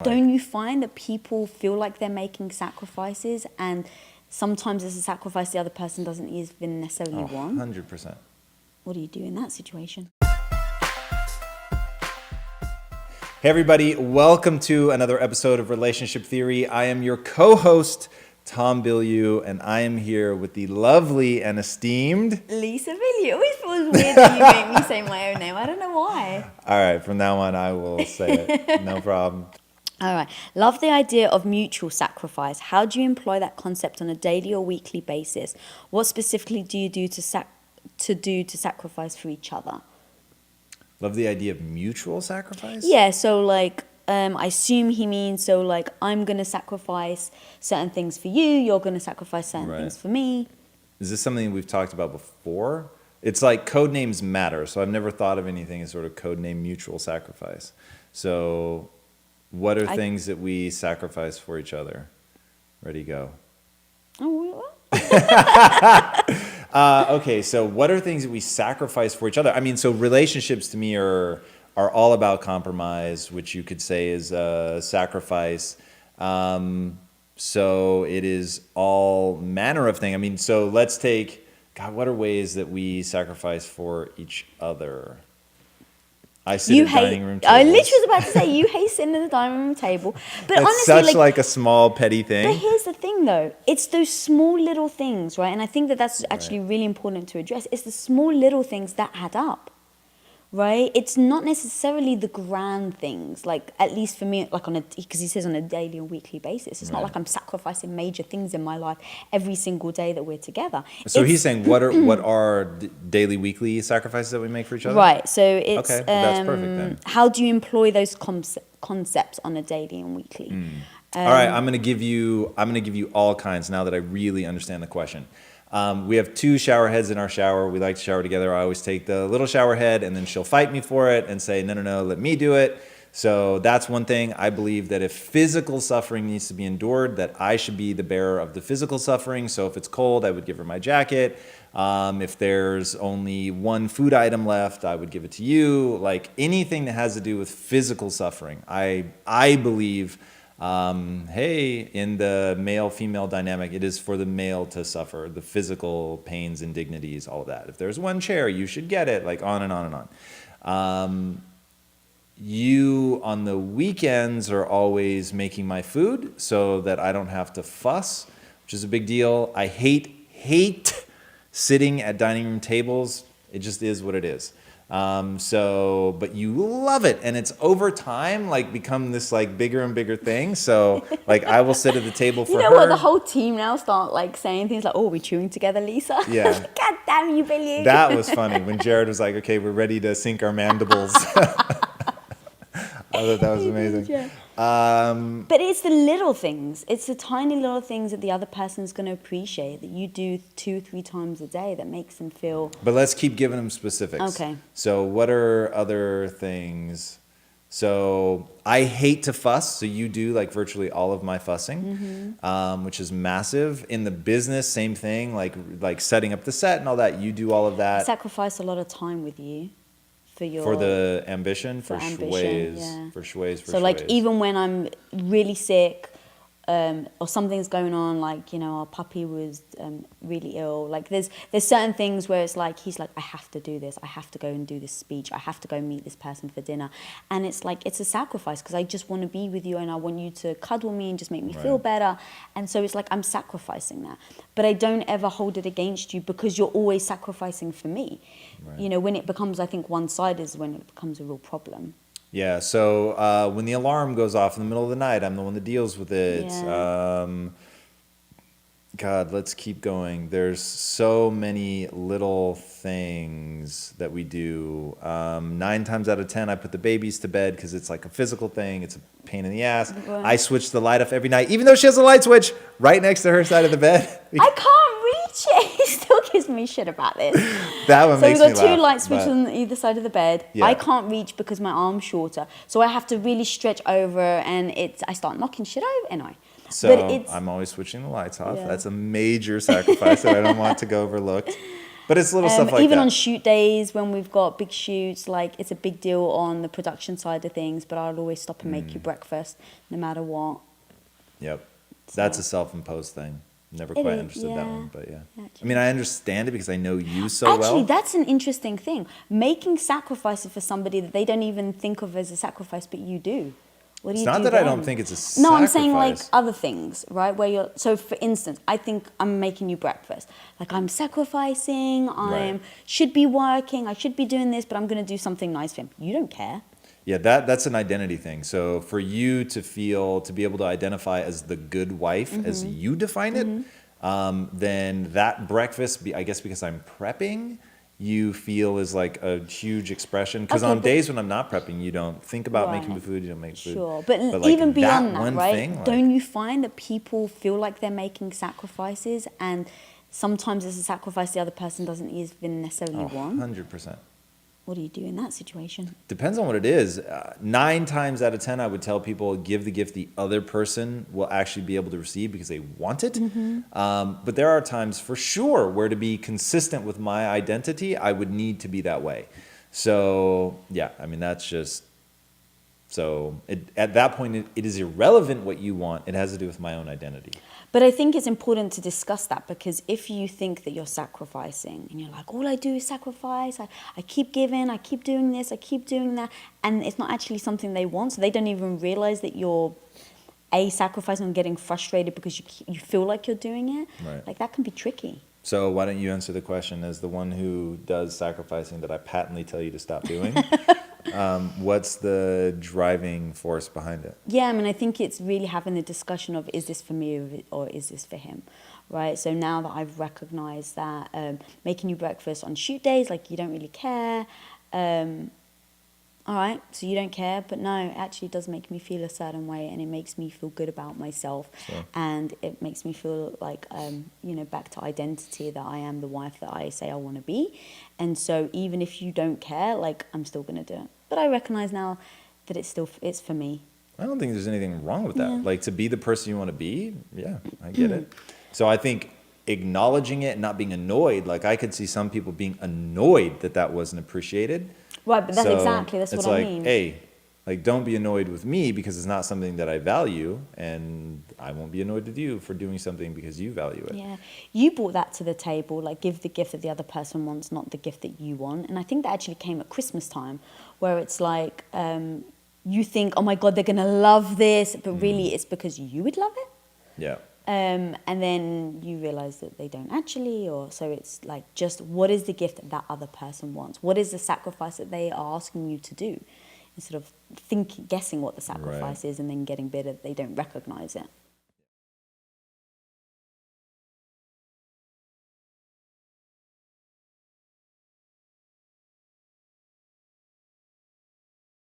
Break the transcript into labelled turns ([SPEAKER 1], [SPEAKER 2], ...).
[SPEAKER 1] Don't you find that people feel like they're making sacrifices, and sometimes it's a sacrifice the other person doesn't even necessarily want?
[SPEAKER 2] 100%.
[SPEAKER 1] What do you do in that situation?
[SPEAKER 2] Hey everybody, welcome to another episode of Relationship Theory. I am your co-host, Tom Bilyeu, and I am here with the lovely and esteemed
[SPEAKER 1] Lisa Bilyeu. It always feels weird that you make me say my own name. I don't know why.
[SPEAKER 2] All right, from now on I will say it. No problem.
[SPEAKER 1] All right. Love the idea of mutual sacrifice. How do you employ that concept on a daily or weekly basis? What specifically do you do to sacrifice for each other?
[SPEAKER 2] Love the idea of mutual sacrifice?
[SPEAKER 1] Yeah, so like I assume he means so like I'm going to sacrifice certain things for you, you're going to sacrifice certain things for me.
[SPEAKER 2] Is this something we've talked about before? It's like code names matter, so I've never thought of anything as sort of code name mutual sacrifice. So what are things that we sacrifice for each other? Ready, go.
[SPEAKER 1] Oh,
[SPEAKER 2] Okay, so what are things that we sacrifice for each other? I mean, so relationships to me are all about compromise, which you could say is a sacrifice. So it is all manner of thing. I mean, so let's take, God, what are ways that we sacrifice for each other? I sit at dining room tables.
[SPEAKER 1] I literally was about to say, you hate sitting at the dining room table. But
[SPEAKER 2] It's
[SPEAKER 1] honestly,
[SPEAKER 2] such like a small, petty thing.
[SPEAKER 1] But here's the thing, though. It's those small little things, right? And I think that that's actually really important to address. It's the small little things that add up, right? It's not necessarily the grand things. Like, at least for me, like because he says on a daily or weekly basis. It's not like I'm sacrificing major things in my life every single day that we're together.
[SPEAKER 2] So he's saying, what are daily, weekly sacrifices that we make for each other?
[SPEAKER 1] Right. So it's
[SPEAKER 2] okay, that's perfect then.
[SPEAKER 1] How do you employ those concepts on a daily and weekly?
[SPEAKER 2] All right, I'm gonna give you all kinds now that I really understand the question. We have two shower heads in our shower. We like to shower together. I always take the little shower head, and then she'll fight me for it and say, no, let me do it. So that's one thing. I believe that if physical suffering needs to be endured, that I should be the bearer of the physical suffering. So if it's cold, I would give her my jacket. If there's only one food item left, I would give it to you. Like anything that has to do with physical suffering, I believe, in the male-female dynamic, it is for the male to suffer the physical pains, indignities, all of that. If there's one chair, you should get it, like on and on and on. You, on the weekends, are always making my food so that I don't have to fuss, which is a big deal. I hate sitting at dining room tables. It just is what it is. But you love it, and it's over time like become this like bigger and bigger thing. So like I will sit at the table for her.
[SPEAKER 1] You know what? The whole team now start like saying things like, "Oh, we're chewing together, Lisa."
[SPEAKER 2] Yeah.
[SPEAKER 1] God damn you, Billy.
[SPEAKER 2] That was funny when Jared was like, "Okay, we're ready to sink our mandibles." I thought that was amazing.
[SPEAKER 1] Yeah. But it's the little things. It's the tiny little things that the other person's going to appreciate that you do 2-3 times a day that makes them feel.
[SPEAKER 2] But let's keep giving them specifics.
[SPEAKER 1] Okay.
[SPEAKER 2] So what are other things? So I hate to fuss. So you do like virtually all of my fussing, which is massive. In the business, same thing. Like setting up the set and all that. You do all of that.
[SPEAKER 1] I sacrifice a lot of time with you.
[SPEAKER 2] For the ambition, for schways,
[SPEAKER 1] yeah.
[SPEAKER 2] for schways.
[SPEAKER 1] So like even when I'm really sick or something's going on, like, you know, our puppy was really ill. Like there's certain things where it's like, he's like, I have to do this. I have to go and do this speech. I have to go meet this person for dinner. And it's like, it's a sacrifice because I just want to be with you and I want you to cuddle me and just make me feel better. And so it's like, I'm sacrificing that. But I don't ever hold it against you because you're always sacrificing for me. Right. You know, when it becomes, I think, one-sided is when it becomes a real problem.
[SPEAKER 2] Yeah, so when the alarm goes off in the middle of the night, I'm the one that deals with it.
[SPEAKER 1] Yeah.
[SPEAKER 2] God, let's keep going. There's so many little things that we do. 9 times out of 10, I put the babies to bed because it's like a physical thing. It's a pain in the ass.
[SPEAKER 1] Right.
[SPEAKER 2] I switch the light off every night, even though she has a light switch right next to her side of the bed.
[SPEAKER 1] I can't reach it. He still gives me shit about this.
[SPEAKER 2] That one makes me laugh.
[SPEAKER 1] So we've got 2 light switches on either side of the bed.
[SPEAKER 2] Yeah.
[SPEAKER 1] I can't reach because my arm's shorter. So I have to really stretch over and I start knocking shit over. Anyway.
[SPEAKER 2] So I'm always switching the lights off.
[SPEAKER 1] Yeah.
[SPEAKER 2] That's a major sacrifice that I don't want to go overlooked. But it's little stuff like
[SPEAKER 1] even
[SPEAKER 2] that.
[SPEAKER 1] on shoot days when we've got big shoots, like it's a big deal on the production side of things, but I'll always stop and make you breakfast no matter what.
[SPEAKER 2] Yep. That's a self-imposed thing. Never
[SPEAKER 1] It
[SPEAKER 2] quite
[SPEAKER 1] is,
[SPEAKER 2] understood that
[SPEAKER 1] yeah.
[SPEAKER 2] one, but yeah. I
[SPEAKER 1] Actually.
[SPEAKER 2] mean, I understand it because I know you so well.
[SPEAKER 1] Actually, that's an interesting thing. Making sacrifices for somebody that they don't even think of as a sacrifice, but you do. What do
[SPEAKER 2] It's
[SPEAKER 1] you
[SPEAKER 2] not
[SPEAKER 1] do
[SPEAKER 2] that I
[SPEAKER 1] then?
[SPEAKER 2] don't think it's a
[SPEAKER 1] No, I'm saying like
[SPEAKER 2] sacrifice.
[SPEAKER 1] other things, right? Where you're, so for instance, I think I'm making you breakfast. Like I'm sacrificing,
[SPEAKER 2] Right.
[SPEAKER 1] should be working, I should be doing this, but I'm going to do something nice for him. You don't care.
[SPEAKER 2] Yeah, that's an identity thing. So for you to be able to identify as the good wife, as you define it, then that breakfast, I guess because I'm prepping, you feel is like a huge expression. Because
[SPEAKER 1] Okay,
[SPEAKER 2] on
[SPEAKER 1] but-
[SPEAKER 2] days when I'm not prepping, you don't think about making the
[SPEAKER 1] Right.
[SPEAKER 2] food, you don't make food.
[SPEAKER 1] Sure, but
[SPEAKER 2] like
[SPEAKER 1] even beyond that,
[SPEAKER 2] one
[SPEAKER 1] right?
[SPEAKER 2] thing, like-
[SPEAKER 1] Don't you find that people feel like they're making sacrifices, and sometimes it's a sacrifice the other person doesn't even necessarily want?
[SPEAKER 2] 100%.
[SPEAKER 1] What do you do in that situation?
[SPEAKER 2] Depends on what it is. 9 times out of 10, I would tell people give the gift the other person will actually be able to receive because they want it. But there are times for sure where to be consistent with my identity, I would need to be that way. So yeah, I mean, that's just, so at that point, it is irrelevant what you want. It has to do with my own identity.
[SPEAKER 1] But I think it's important to discuss that, because if you think that you're sacrificing and you're like, all I do is sacrifice, I keep giving, I keep doing this, I keep doing that, and it's not actually something they want, so they don't even realize that you're sacrificing and getting frustrated because you feel like you're doing it.
[SPEAKER 2] Right.
[SPEAKER 1] Like that can be tricky.
[SPEAKER 2] So why don't you answer the question as the one who does sacrificing that I patently tell you to stop doing? What's the driving force behind it?
[SPEAKER 1] Yeah, I mean, I think it's really having the discussion of, is this for me or is this for him, right? So now that I've recognized that making you breakfast on shoot days, like you don't really care, all right, so you don't care, but no, it actually does make me feel a certain way, and it makes me feel good about myself,
[SPEAKER 2] Sure.
[SPEAKER 1] and it makes me feel like, back to identity, that I am the wife that I say I want to be, and so even if you don't care, like, I'm still going to do it. But I recognize now that it's for me.
[SPEAKER 2] I don't think there's anything wrong with that.
[SPEAKER 1] Yeah.
[SPEAKER 2] Like, to be the person you want to be, yeah, I get it. So I think acknowledging it and not being annoyed, like I could see some people being annoyed that wasn't appreciated.
[SPEAKER 1] Right, but that's
[SPEAKER 2] So
[SPEAKER 1] exactly, that's
[SPEAKER 2] it's
[SPEAKER 1] what I
[SPEAKER 2] like,
[SPEAKER 1] mean.
[SPEAKER 2] hey, like, don't be annoyed with me because it's not something that I value, and I won't be annoyed with you for doing something because you value it.
[SPEAKER 1] Yeah, you brought that to the table, like give the gift that the other person wants, not the gift that you want. And I think that actually came at Christmas time, where it's like, you think, oh my God, they're going to love this, but really it's because you would love it.
[SPEAKER 2] Yeah.
[SPEAKER 1] And then you realize that they don't actually, or so it's like, just what is the gift that that other person wants? What is the sacrifice that they are asking you to do? Instead of guessing what the sacrifice is and then getting bitter that they don't recognize it.